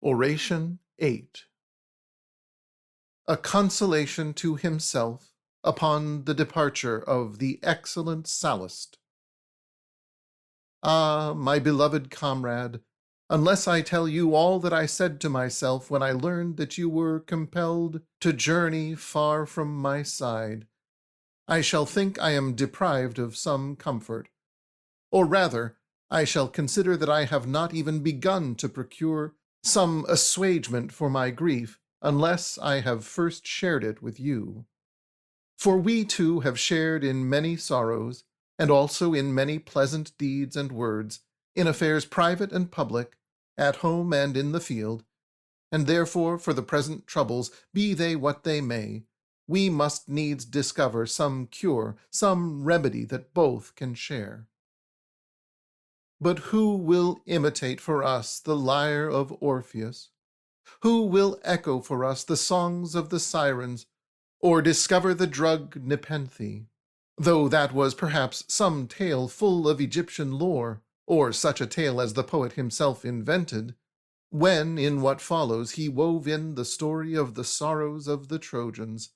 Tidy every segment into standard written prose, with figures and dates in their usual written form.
Oration 8. A consolation to himself upon the departure of the excellent Sallust. Ah, my beloved comrade, unless I tell you all that I said to myself when I learned that you were compelled to journey far from my side, I shall think I am deprived of some comfort. Or rather, I shall consider that I have not even begun to procure some assuagement for my grief, unless I have first shared it with you. For we too have shared in many sorrows, and also in many pleasant deeds and words, in affairs private and public, at home and in the field, and therefore for the present troubles, be they what they may, we must needs discover some cure, some remedy that both can share. But who will imitate for us the lyre of Orpheus? Who will echo for us the songs of the sirens, or discover the drug Nepenthe? Though that was perhaps some tale full of Egyptian lore, or such a tale as the poet himself invented, when in what follows he wove in the story of the sorrows of the Trojans,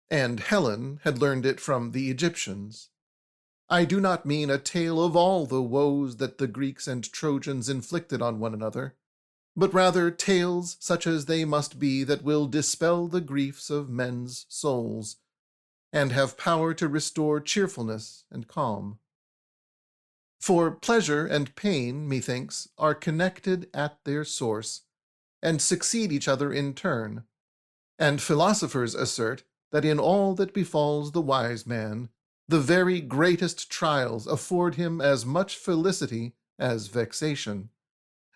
and Helen had learned it from the Egyptians. I do not mean a tale of all the woes that the Greeks and Trojans inflicted on one another, but rather tales such as they must be that will dispel the griefs of men's souls, and have power to restore cheerfulness and calm. For pleasure and pain, methinks, are connected at their source, and succeed each other in turn, and philosophers assert that in all that befalls the wise man, the very greatest trials afford him as much felicity as vexation.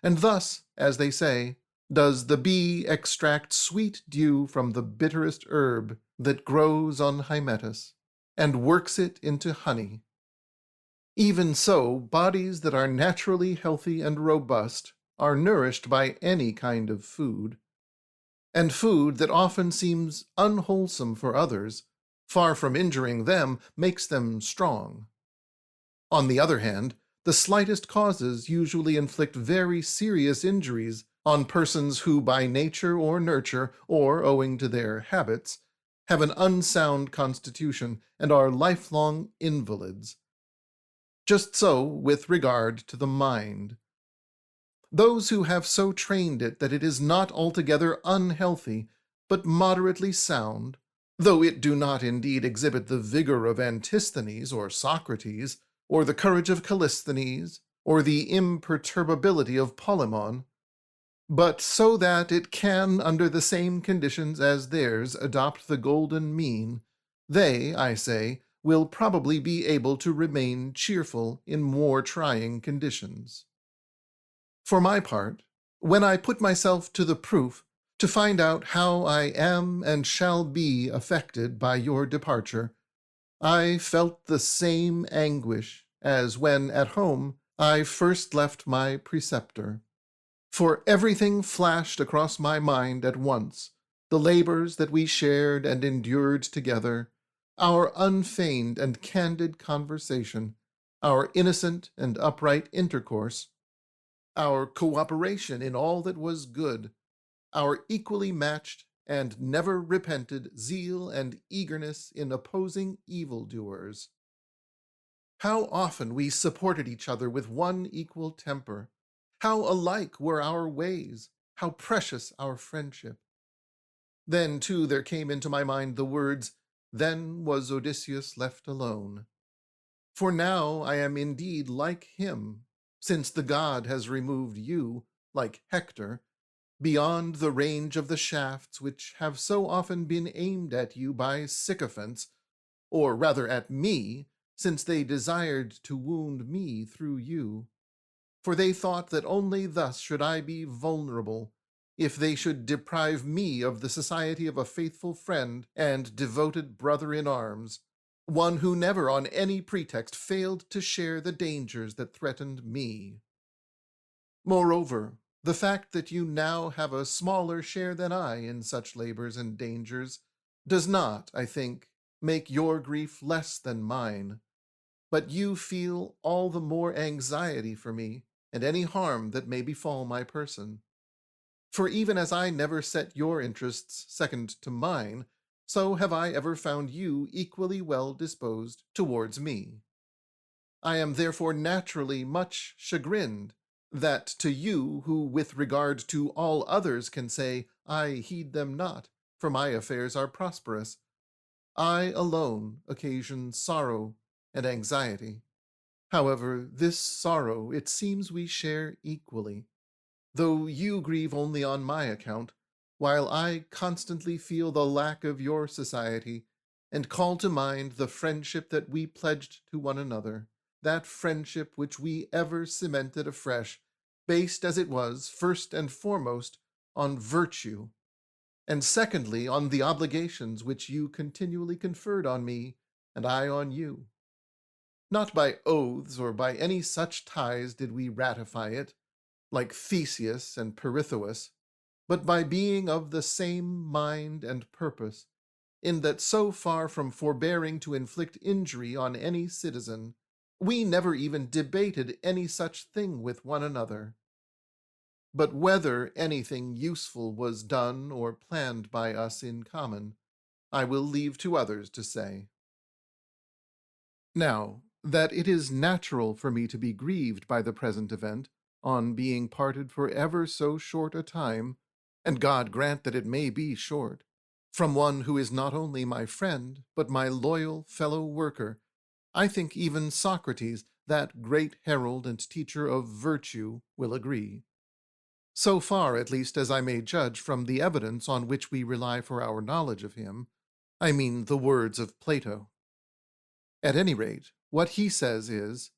And thus, as they say, does the bee extract sweet dew from the bitterest herb that grows on Hymettus, and works it into honey. Even so, bodies that are naturally healthy and robust are nourished by any kind of food, and food that often seems unwholesome for others, far from injuring them, makes them strong. On the other hand, the slightest causes usually inflict very serious injuries on persons who by nature or nurture, or owing to their habits, have an unsound constitution and are lifelong invalids. Just so with regard to the mind. Those who have so trained it that it is not altogether unhealthy, but moderately sound, though it do not indeed exhibit the vigor of Antisthenes or Socrates, or the courage of Callisthenes, or the imperturbability of Polemon, but so that it can, under the same conditions as theirs, adopt the golden mean, they, I say, will probably be able to remain cheerful in more trying conditions. For my part, when I put myself to the proof, to find out how I am and shall be affected by your departure, I felt the same anguish as when at home I first left my preceptor. For everything flashed across my mind at once, the labors that we shared and endured together, our unfeigned and candid conversation, our innocent and upright intercourse, our cooperation in all that was good, our equally matched and never repented zeal and eagerness in opposing evildoers. How often we supported each other with one equal temper, how alike were our ways, how precious our friendship. Then, too, there came into my mind the words, "Then was Odysseus left alone." For now I am indeed like him, since the god has removed you, like Hector, beyond the range of the shafts which have so often been aimed at you by sycophants, or rather at me, since they desired to wound me through you. For they thought that only thus should I be vulnerable, if they should deprive me of the society of a faithful friend and devoted brother in arms, one who never on any pretext failed to share the dangers that threatened me. Moreover, the fact that you now have a smaller share than I in such labors and dangers does not, I think, make your grief less than mine, but you feel all the more anxiety for me and any harm that may befall my person. For even as I never set your interests second to mine, so have I ever found you equally well disposed towards me. I am therefore naturally much chagrined that to you, who with regard to all others can say, I heed them not, for my affairs are prosperous, I alone occasion sorrow and anxiety. However, this sorrow it seems we share equally, though you grieve only on my account, while I constantly feel the lack of your society, and call to mind the friendship that we pledged to one another, that friendship which we ever cemented afresh, based as it was, first and foremost, on virtue, and secondly, on the obligations which you continually conferred on me, and I on you. Not by oaths or by any such ties did we ratify it, like Theseus and Pirithous, but by being of the same mind and purpose, in that so far from forbearing to inflict injury on any citizen, we never even debated any such thing with one another. But whether anything useful was done or planned by us in common, I will leave to others to say. Now, that it is natural for me to be grieved by the present event, on being parted for ever so short a time, and God grant that it may be short, from one who is not only my friend, but my loyal fellow worker, I think even Socrates, that great herald and teacher of virtue, will agree. So far, at least, as I may judge from the evidence on which we rely for our knowledge of him, I mean the words of Plato. At any rate, what he says is,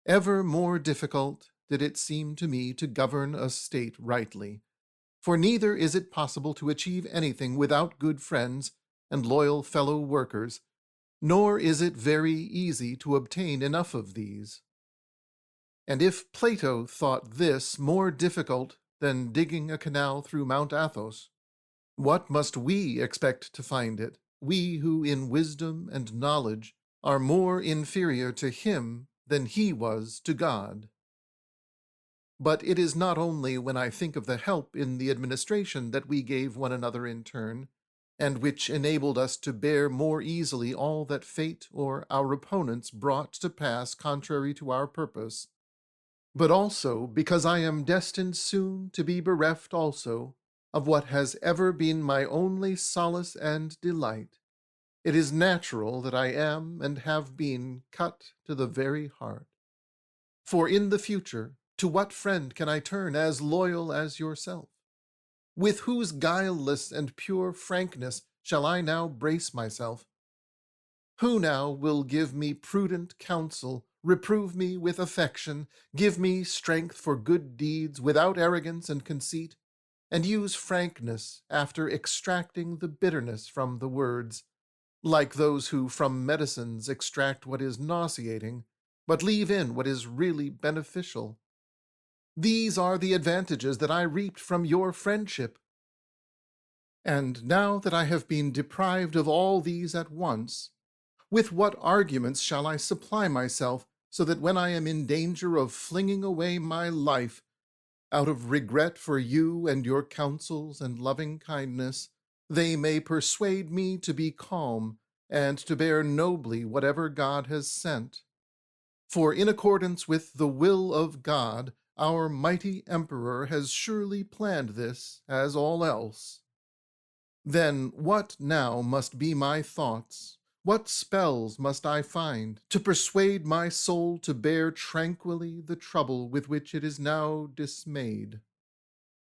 ever more difficult did it seem to me to govern a state rightly, for neither is it possible to achieve anything without good friends and loyal fellow workers, nor is it very easy to obtain enough of these. And if Plato thought this more difficult than digging a canal through Mount Athos, what must we expect to find it, we who in wisdom and knowledge are more inferior to him than he was to God? But it is not only when I think of the help in the administration that we gave one another in turn, and which enabled us to bear more easily all that fate or our opponents brought to pass contrary to our purpose, but also because I am destined soon to be bereft also of what has ever been my only solace and delight. It is natural that I am and have been cut to the very heart. For in the future, to what friend can I turn as loyal as yourself? With whose guileless and pure frankness shall I now brace myself? Who now will give me prudent counsel, reprove me with affection, give me strength for good deeds without arrogance and conceit, and use frankness after extracting the bitterness from the words, like those who from medicines extract what is nauseating, but leave in what is really beneficial? These are the advantages that I reaped from your friendship. And now that I have been deprived of all these at once, with what arguments shall I supply myself, so that when I am in danger of flinging away my life, out of regret for you and your counsels and loving kindness, they may persuade me to be calm and to bear nobly whatever God has sent? For in accordance with the will of God, our mighty emperor has surely planned this, as all else. Then what now must be my thoughts? What spells must I find to persuade my soul to bear tranquilly the trouble with which it is now dismayed?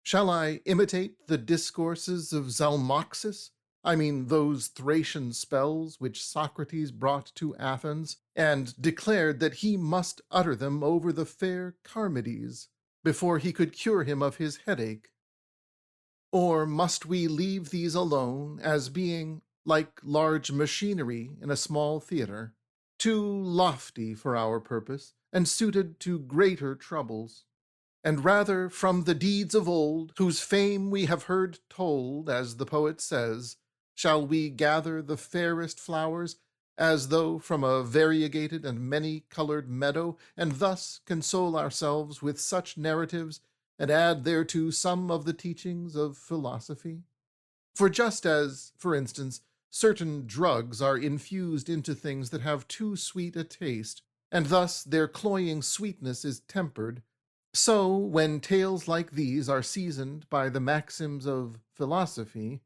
Shall I imitate the discourses of Zalmoxis? I mean those Thracian spells which Socrates brought to Athens, and declared that he must utter them over the fair Charmides before he could cure him of his headache? Or must we leave these alone as being, like large machinery in a small theatre, too lofty for our purpose and suited to greater troubles? And rather from the deeds of old, whose fame we have heard told, as the poet says, shall we gather the fairest flowers, as though from a variegated and many-colored meadow, and thus console ourselves with such narratives and add thereto some of the teachings of philosophy? For just as, for instance, certain drugs are infused into things that have too sweet a taste, and thus their cloying sweetness is tempered, so when tales like these are seasoned by the maxims of philosophy,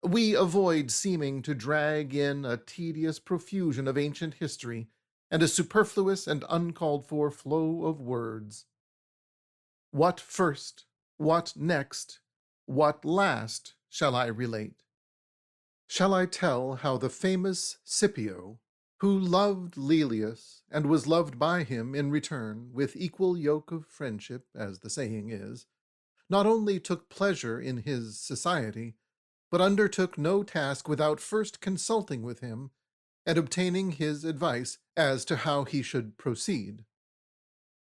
we avoid seeming to drag in a tedious profusion of ancient history and a superfluous and uncalled for flow of words. What first, what next, what last shall I relate? Shall I tell how the famous Scipio, who loved Laelius and was loved by him in return with equal yoke of friendship, as the saying is, not only took pleasure in his society, but undertook no task without first consulting with him and obtaining his advice as to how he should proceed?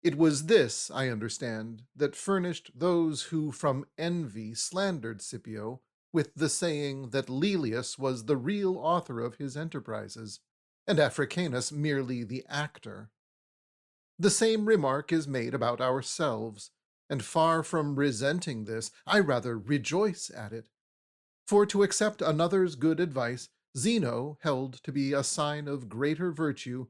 It was this, I understand, that furnished those who from envy slandered Scipio with the saying that Laelius was the real author of his enterprises, and Africanus merely the actor. The same remark is made about ourselves, and far from resenting this, I rather rejoice at it. For to accept another's good advice, Zeno held to be a sign of greater virtue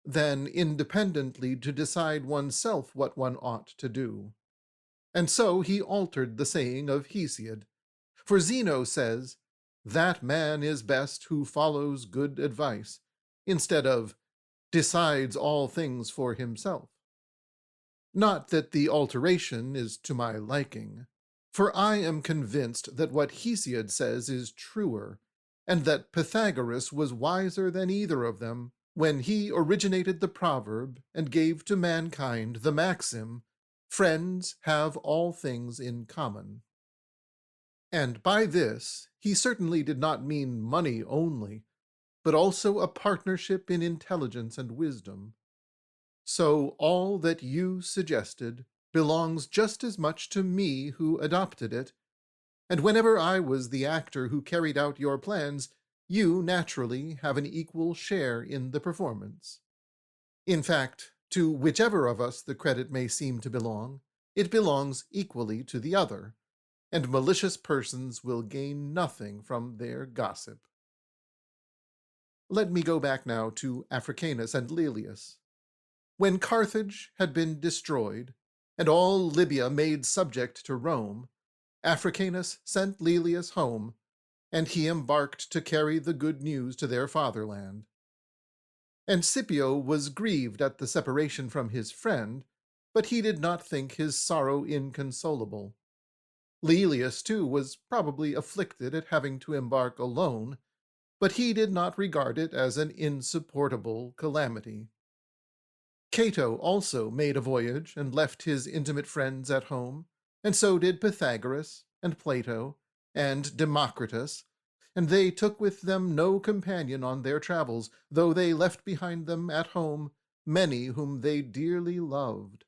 than independently to decide oneself what one ought to do. And so he altered the saying of Hesiod. For Zeno says, "That man is best who follows good advice," instead of "decides all things for himself." Not that the alteration is to my liking, for I am convinced that what Hesiod says is truer, and that Pythagoras was wiser than either of them when he originated the proverb and gave to mankind the maxim, "Friends have all things in common." And by this he certainly did not mean money only, but also a partnership in intelligence and wisdom. So all that you suggested belongs just as much to me who adopted it, and whenever I was the actor who carried out your plans, you naturally have an equal share in the performance. In fact, to whichever of us the credit may seem to belong, it belongs equally to the other, and malicious persons will gain nothing from their gossip. Let me go back now to Africanus and Laelius. When Carthage had been destroyed, and all Libya made subject to Rome, Africanus sent Laelius home, and he embarked to carry the good news to their fatherland. And Scipio was grieved at the separation from his friend, but he did not think his sorrow inconsolable. Laelius, too, was probably afflicted at having to embark alone, but he did not regard it as an insupportable calamity. Cato also made a voyage and left his intimate friends at home, and so did Pythagoras, and Plato, and Democritus, and they took with them no companion on their travels, though they left behind them at home many whom they dearly loved.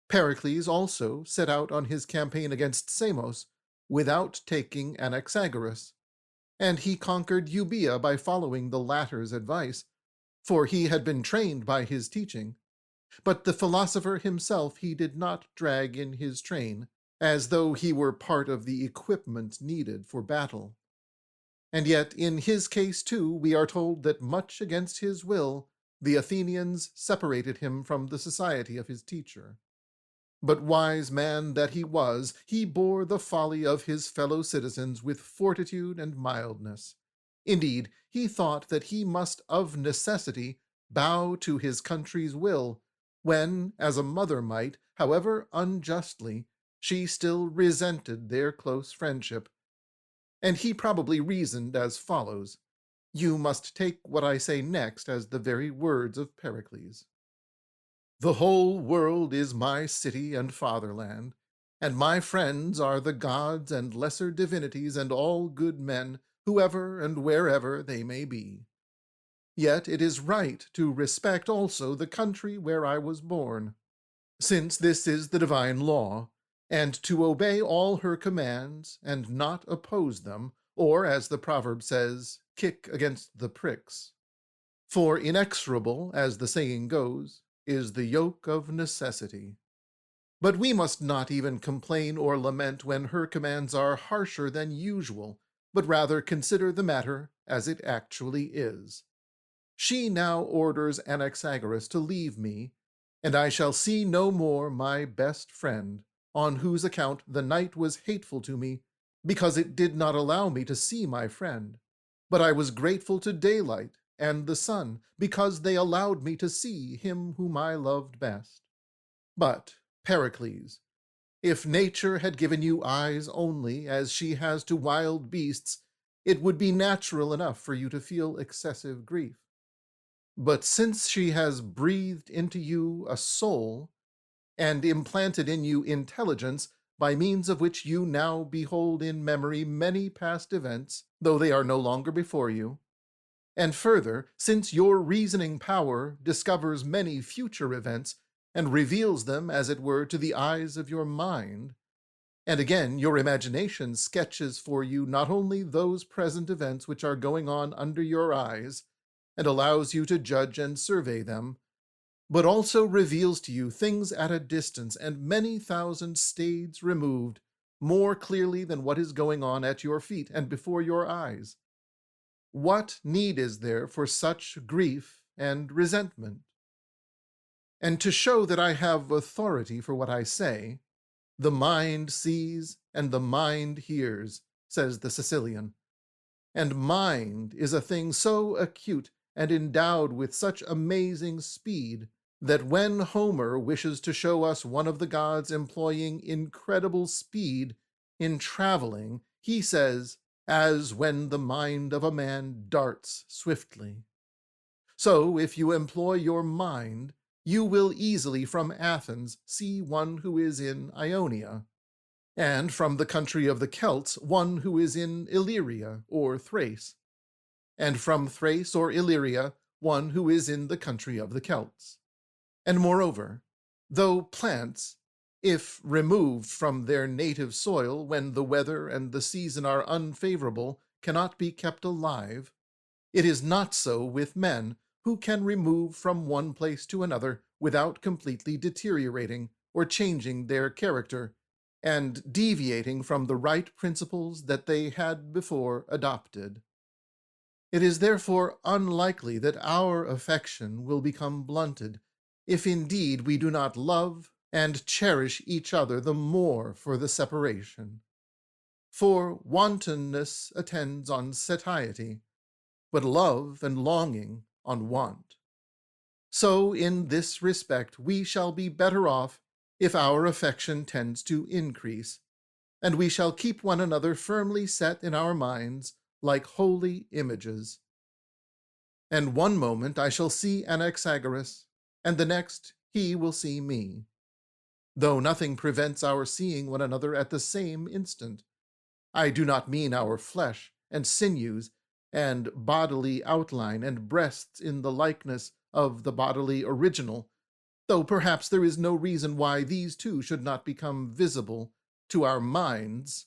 Pericles also set out on his campaign against Samos without taking Anaxagoras, and he conquered Euboea by following the latter's advice, for he had been trained by his teaching. But the philosopher himself he did not drag in his train, as though he were part of the equipment needed for battle. And yet in his case too we are told that much against his will the Athenians separated him from the society of his teacher. But wise man that he was, he bore the folly of his fellow citizens with fortitude and mildness. Indeed, he thought that he must of necessity bow to his country's will, when, as a mother might, however unjustly, she still resented their close friendship. And he probably reasoned as follows. You must take what I say next as the very words of Pericles. The whole world is my city and fatherland, and my friends are the gods and lesser divinities and all good men, whoever and wherever they may be. Yet it is right to respect also the country where I was born, since this is the divine law, and to obey all her commands and not oppose them, or, as the proverb says, kick against the pricks. For inexorable, as the saying goes, is the yoke of necessity. But we must not even complain or lament when her commands are harsher than usual, but rather consider the matter as it actually is. She now orders Anaxagoras to leave me, and I shall see no more my best friend, on whose account the night was hateful to me, because it did not allow me to see my friend. But I was grateful to daylight and the sun, because they allowed me to see him whom I loved best. But, Pericles, if nature had given you eyes only, as she has to wild beasts, it would be natural enough for you to feel excessive grief. But since she has breathed into you a soul, and implanted in you intelligence, by means of which you now behold in memory many past events, though they are no longer before you, and further, since your reasoning power discovers many future events, and reveals them, as it were, to the eyes of your mind, and again your imagination sketches for you not only those present events which are going on under your eyes, and allows you to judge and survey them, but also reveals to you things at a distance and many thousand stades removed, more clearly than what is going on at your feet and before your eyes. What need is there for such grief and resentment? And to show that I have authority for what I say, the mind sees and the mind hears, says the Sicilian. And mind is a thing so acute and endowed with such amazing speed that when Homer wishes to show us one of the gods employing incredible speed in traveling, he says, as when the mind of a man darts swiftly. So if you employ your mind, you will easily from Athens see one who is in Ionia, and from the country of the Celts one who is in Illyria or Thrace, and from Thrace or Illyria one who is in the country of the Celts. And moreover, though plants, if removed from their native soil when the weather and the season are unfavorable, cannot be kept alive, it is not so with men, who can remove from one place to another without completely deteriorating or changing their character, and deviating from the right principles that they had before adopted. It is therefore unlikely that our affection will become blunted, if indeed we do not love and cherish each other the more for the separation. For wantonness attends on satiety, but love and longing on want. So in this respect we shall be better off if our affection tends to increase, and we shall keep one another firmly set in our minds like holy images. And one moment I shall see Anaxagoras, and the next he will see me, though nothing prevents our seeing one another at the same instant. I do not mean our flesh and sinews and bodily outline and breasts in the likeness of the bodily original, though perhaps there is no reason why these two should not become visible to our minds.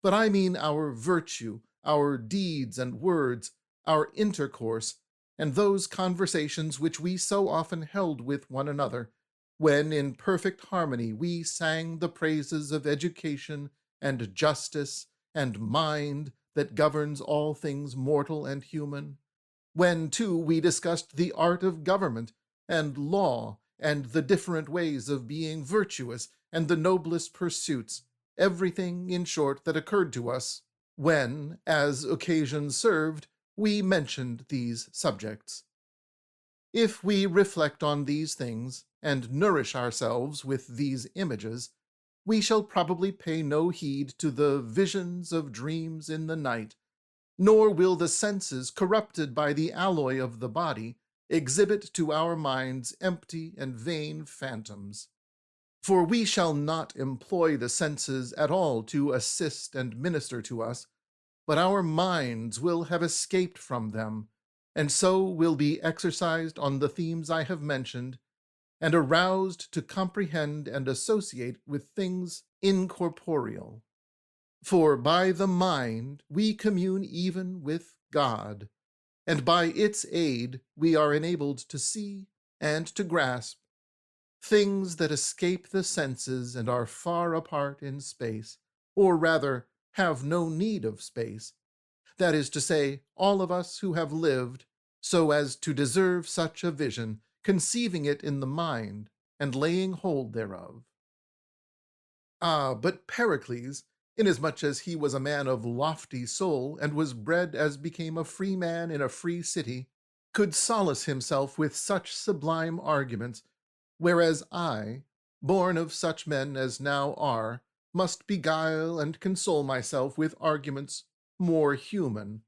But I mean our virtue, our deeds and words, our intercourse, and those conversations which we so often held with one another, when in perfect harmony we sang the praises of education and justice and mind that governs all things mortal and human, when, too, we discussed the art of government and law and the different ways of being virtuous and the noblest pursuits, everything, in short, that occurred to us, when, as occasion served, we mentioned these subjects. If we reflect on these things and nourish ourselves with these images, we shall probably pay no heed to the visions of dreams in the night, nor will the senses, corrupted by the alloy of the body, exhibit to our minds empty and vain phantoms. For we shall not employ the senses at all to assist and minister to us, but our minds will have escaped from them, and so will be exercised on the themes I have mentioned, and aroused to comprehend and associate with things incorporeal. For by the mind we commune even with God, and by its aid we are enabled to see and to grasp things that escape the senses and are far apart in space, or rather, have no need of space. That is to say, all of us who have lived so as to deserve such a vision, conceiving it in the mind, and laying hold thereof. Ah, but Pericles, inasmuch as he was a man of lofty soul, and was bred as became a free man in a free city, could solace himself with such sublime arguments, whereas I, born of such men as now are, must beguile and console myself with arguments more human.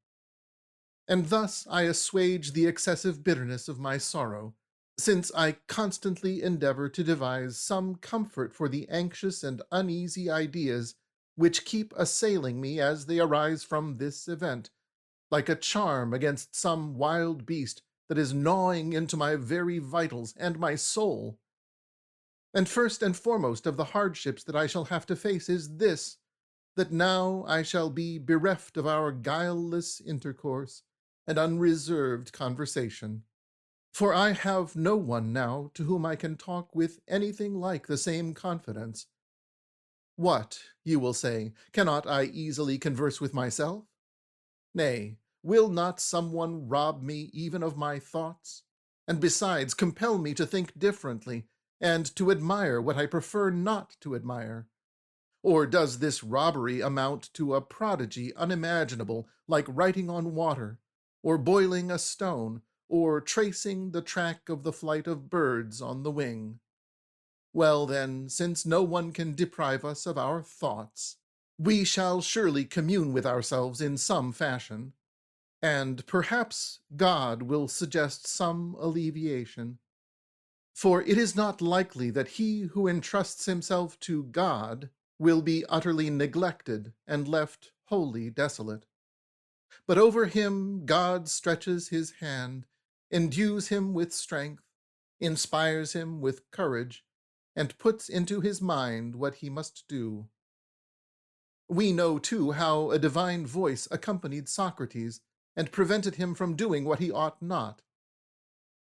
And thus I assuage the excessive bitterness of my sorrow, since I constantly endeavor to devise some comfort for the anxious and uneasy ideas which keep assailing me as they arise from this event, like a charm against some wild beast that is gnawing into my very vitals and my soul. And first and foremost of the hardships that I shall have to face is this, that now I shall be bereft of our guileless intercourse and unreserved conversation. For I have no one now to whom I can talk with anything like the same confidence. What, you will say, cannot I easily converse with myself? Nay, will not someone rob me even of my thoughts, and besides compel me to think differently, and to admire what I prefer not to admire? Or does this robbery amount to a prodigy unimaginable, like writing on water, or boiling a stone, or tracing the track of the flight of birds on the wing? Well then, since no one can deprive us of our thoughts, we shall surely commune with ourselves in some fashion, and perhaps God will suggest some alleviation. For it is not likely that he who entrusts himself to God will be utterly neglected and left wholly desolate. But over him God stretches his hand, endues him with strength, inspires him with courage, and puts into his mind what he must do. We know, too, how a divine voice accompanied Socrates, and prevented him from doing what he ought not.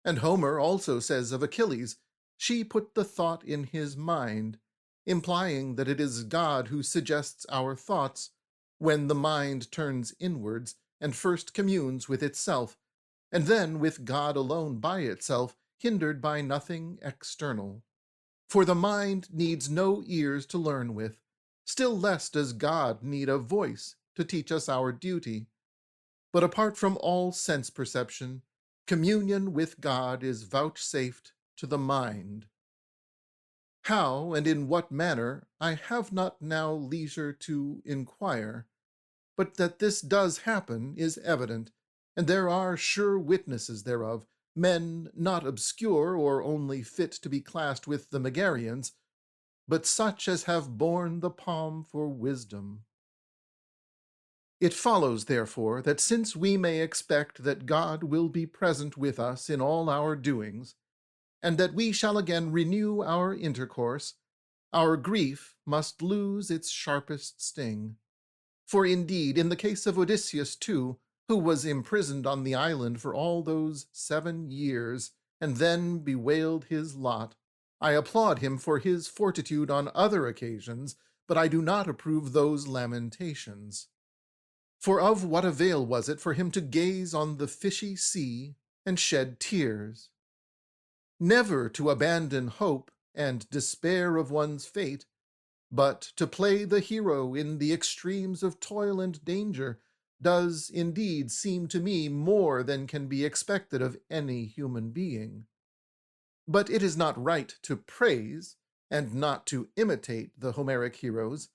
And Homer also says of Achilles, she put the thought in his mind, implying that it is God who suggests our thoughts, when the mind turns inwards and first communes with itself, and then with God alone by itself, hindered by nothing external. For the mind needs no ears to learn with, still less does God need a voice to teach us our duty. But apart from all sense perception, communion with God is vouchsafed to the mind. How and in what manner I have not now leisure to inquire, but that this does happen is evident, and there are sure witnesses thereof, men not obscure or only fit to be classed with the Megarians, but such as have borne the palm for wisdom. It follows, therefore, that since we may expect that God will be present with us in all our doings, and that we shall again renew our intercourse, our grief must lose its sharpest sting. For indeed, in the case of Odysseus too, who was imprisoned on the island for all those 7 years, and then bewailed his lot, I applaud him for his fortitude on other occasions, but I do not approve those lamentations. For of what avail was it for him to gaze on the fishy sea and shed tears? Never to abandon hope and despair of one's fate, but to play the hero in the extremes of toil and danger, does indeed seem to me more than can be expected of any human being. But it is not right to praise, and not to imitate the Homeric heroes,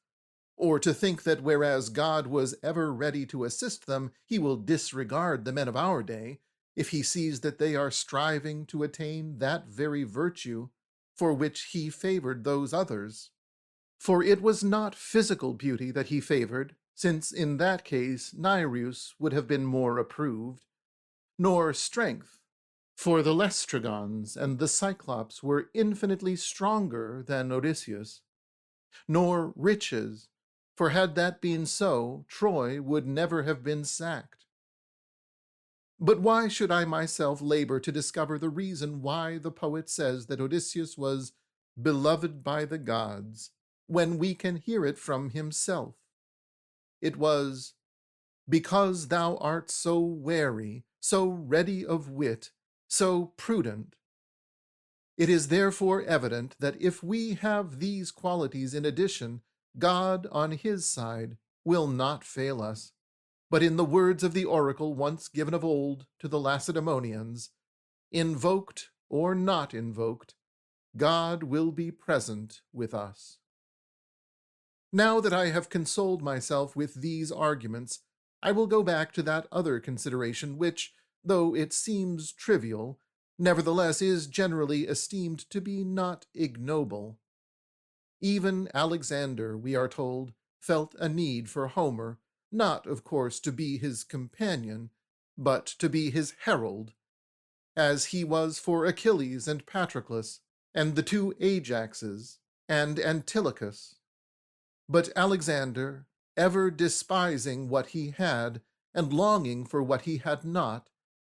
or to think that whereas God was ever ready to assist them, he will disregard the men of our day, if he sees that they are striving to attain that very virtue for which he favored those others. For it was not physical beauty that he favored, since in that case Nireus would have been more approved, nor strength, for the Lestrygons and the Cyclops were infinitely stronger than Odysseus, nor riches, for had that been so, Troy would never have been sacked. But why should I myself labor to discover the reason why the poet says that Odysseus was beloved by the gods, when we can hear it from himself. It was, because thou art so wary, so ready of wit, so prudent. It is therefore evident that if we have these qualities in addition, God on his side will not fail us, but in the words of the oracle once given of old to the Lacedaemonians, invoked or not invoked, God will be present with us. Now that I have consoled myself with these arguments, I will go back to that other consideration which, though it seems trivial, nevertheless is generally esteemed to be not ignoble. Even Alexander, we are told, felt a need for Homer, not, of course, to be his companion, but to be his herald, as he was for Achilles and Patroclus, and the two Ajaxes, and Antilochus. But Alexander, ever despising what he had, and longing for what he had not,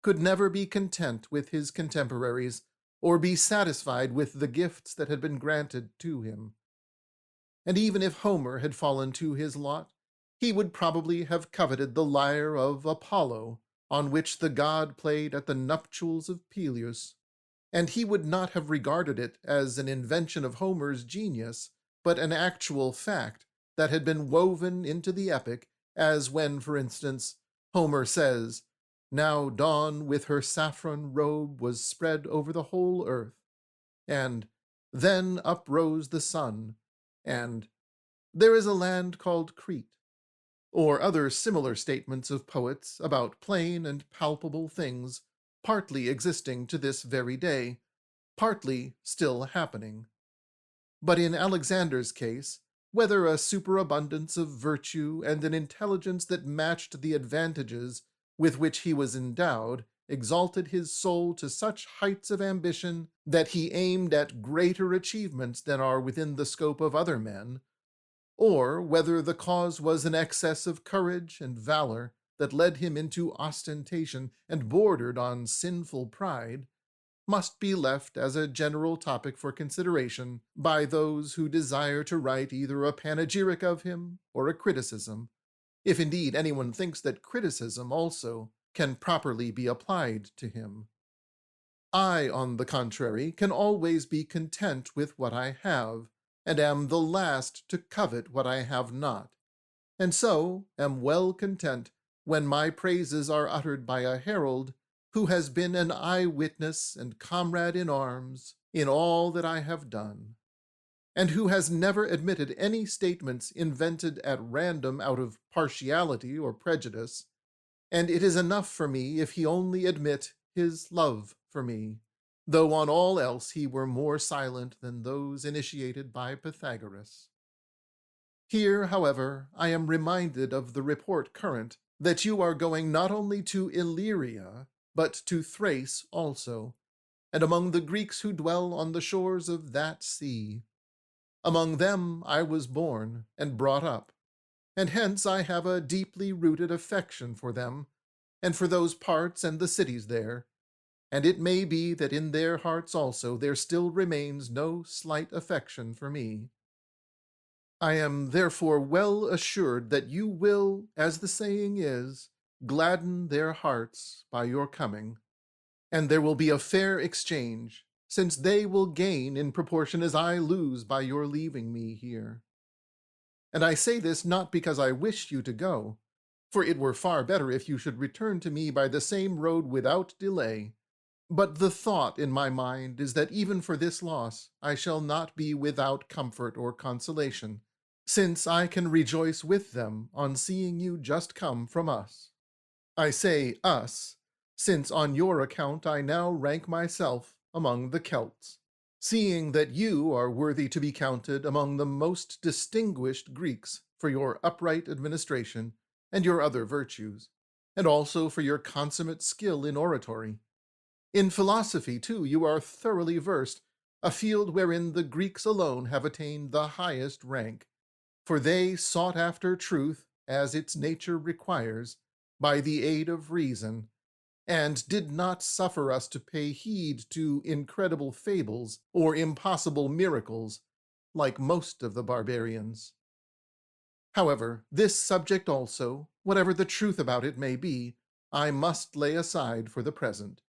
could never be content with his contemporaries, or be satisfied with the gifts that had been granted to him. And even if Homer had fallen to his lot, he would probably have coveted the lyre of Apollo, on which the god played at the nuptials of Peleus, and he would not have regarded it as an invention of Homer's genius, but an actual fact that had been woven into the epic, as when, for instance, Homer says, "Now dawn with her saffron robe was spread over the whole earth," and "Then uprose the sun," and "There is a land called Crete," or other similar statements of poets about plain and palpable things, partly existing to this very day, partly still happening. But in Alexander's case, whether a superabundance of virtue and an intelligence that matched the advantages with which he was endowed exalted his soul to such heights of ambition that he aimed at greater achievements than are within the scope of other men, or whether the cause was an excess of courage and valor that led him into ostentation and bordered on sinful pride, must be left as a general topic for consideration by those who desire to write either a panegyric of him or a criticism, if indeed anyone thinks that criticism also can properly be applied to him. I, on the contrary, can always be content with what I have, and am the last to covet what I have not, and so am well content when my praises are uttered by a herald who has been an eye-witness and comrade in arms in all that I have done, and who has never admitted any statements invented at random out of partiality or prejudice, and it is enough for me if he only admit his love for me, though on all else he were more silent than those initiated by Pythagoras. Here, however, I am reminded of the report current that you are going not only to Illyria, but to Thrace also, and among the Greeks who dwell on the shores of that sea. Among them I was born and brought up, and hence I have a deeply rooted affection for them, and for those parts and the cities there, and it may be that in their hearts also there still remains no slight affection for me. I am therefore well assured that you will, as the saying is, gladden their hearts by your coming, and there will be a fair exchange, since they will gain in proportion as I lose by your leaving me here. And I say this not because I wish you to go, for it were far better if you should return to me by the same road without delay, but the thought in my mind is that even for this loss I shall not be without comfort or consolation, since I can rejoice with them on seeing you just come from us. I say us, since on your account I now rank myself among the Celts, seeing that you are worthy to be counted among the most distinguished Greeks for your upright administration and your other virtues, and also for your consummate skill in oratory. In philosophy, too, you are thoroughly versed, a field wherein the Greeks alone have attained the highest rank, for they sought after truth, as its nature requires, by the aid of reason, and did not suffer us to pay heed to incredible fables or impossible miracles, like most of the barbarians. However, this subject also, whatever the truth about it may be, I must lay aside for the present.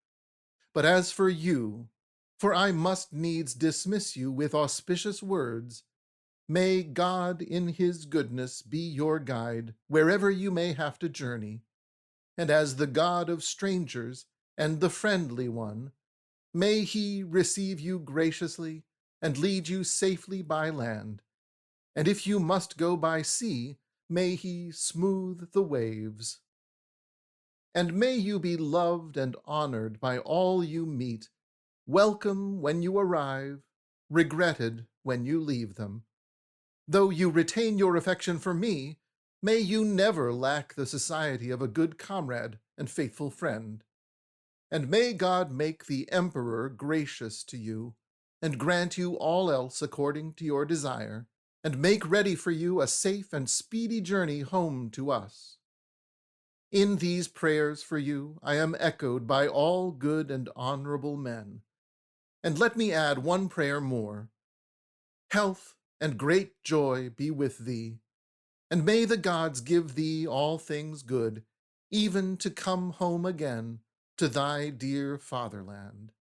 But as for you, for I must needs dismiss you with auspicious words, may God in his goodness be your guide wherever you may have to journey, and as the God of strangers and the friendly one, may he receive you graciously and lead you safely by land, and if you must go by sea, may he smooth the waves. And may you be loved and honored by all you meet, welcome when you arrive, regretted when you leave them. Though you retain your affection for me, may you never lack the society of a good comrade and faithful friend. And may God make the Emperor gracious to you, and grant you all else according to your desire, and make ready for you a safe and speedy journey home to us. In these prayers for you I am echoed by all good and honorable men. And let me add one prayer more. Health and great joy be with thee, and may the gods give thee all things good, even to come home again to thy dear fatherland.